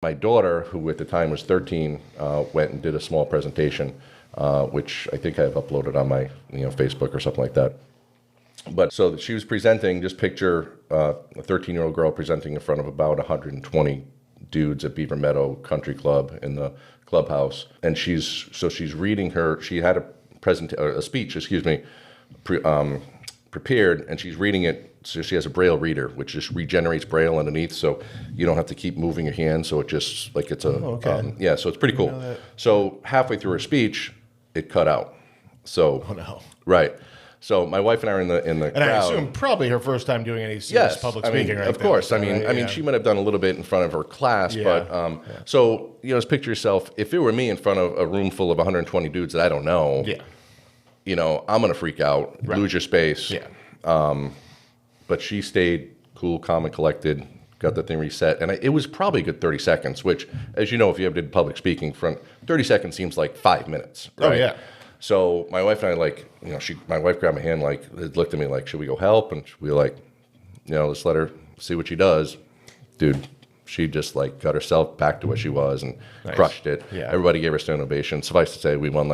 My daughter, who at the time was 13, went and did a small presentation, which I think I've uploaded on my Facebook or something like that. But so she was presenting, just picture a 13-year-old girl presenting in front of about 120 dudes at Beaver Meadow Country Club in the clubhouse. And she's reading she had a speech, prepared, and she's reading it. So she has a Braille reader, which just regenerates Braille underneath, so you don't have to keep moving your hand. So it just like it's a okay. so it's pretty cool. So halfway through her speech, it cut out. So right. So my wife and I are in the and crowd. I assume probably her first time doing any serious public speaking, right? Of course. Right? I mean, she might have done a little bit in front of her class, but so just picture yourself. If it were me in front of a room full of 120 dudes that I don't know, I'm gonna freak out, lose your space. But she stayed cool, calm, and collected. Got the thing reset, and it was probably a good 30 seconds. Which, as you know, if you ever did public speaking, 30 seconds seems like 5 minutes. Right? Oh yeah. So my wife and I, my wife grabbed my hand, looked at me like, should we go help? And we were like, let's let her see what she does. Dude, she just got herself back to what she was and crushed it. Yeah. Everybody gave her a standing ovation. Suffice to say, we won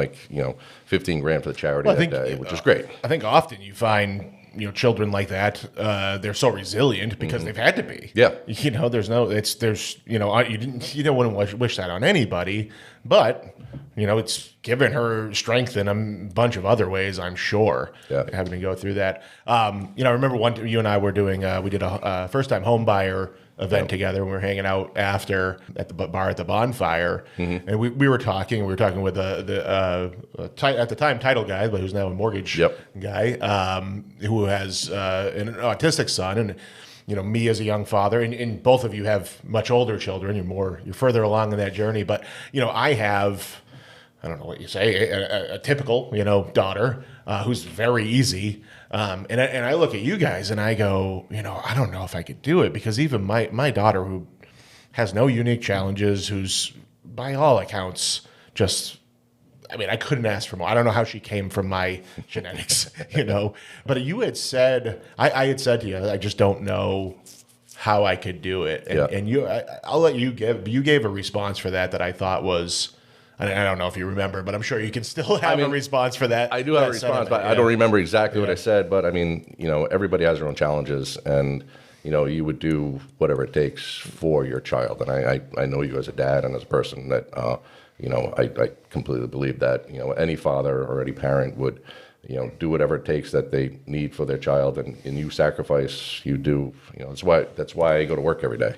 15 grand for the charity that day, which is great. I think often you find children like that, they're so resilient because they've had to be. Yeah. You don't want to wish that on anybody, but it's given her strength in a bunch of other ways, I'm sure. Yeah. Having to go through that. I remember you and I were doing, we did a first time home buyer event together, and we were hanging out after at the bar at the bonfire, and we were talking with the at the time title guy, but who's now a mortgage guy, who has an autistic son, and me as a young father, and both of you have much older children. You're further along in that journey, but I have, I don't know what you say, a typical daughter who's very easy. And I look at you guys and I go, I don't know if I could do it, because even my daughter, who has no unique challenges, who's by all accounts I couldn't ask for more. I don't know how she came from my genetics, But you had said, I had said to you, I just don't know how I could do it. And I'll let you gave a response for that I thought was, I don't know if you remember, but I'm sure you can still have a response for that. I do have a response, but I don't remember exactly what I said. But everybody has their own challenges, and you would do whatever it takes for your child. And I know you as a dad and as a person that I completely believe that any father or any parent would do whatever it takes that they need for their child, and you sacrifice, you do. That's why I go to work every day.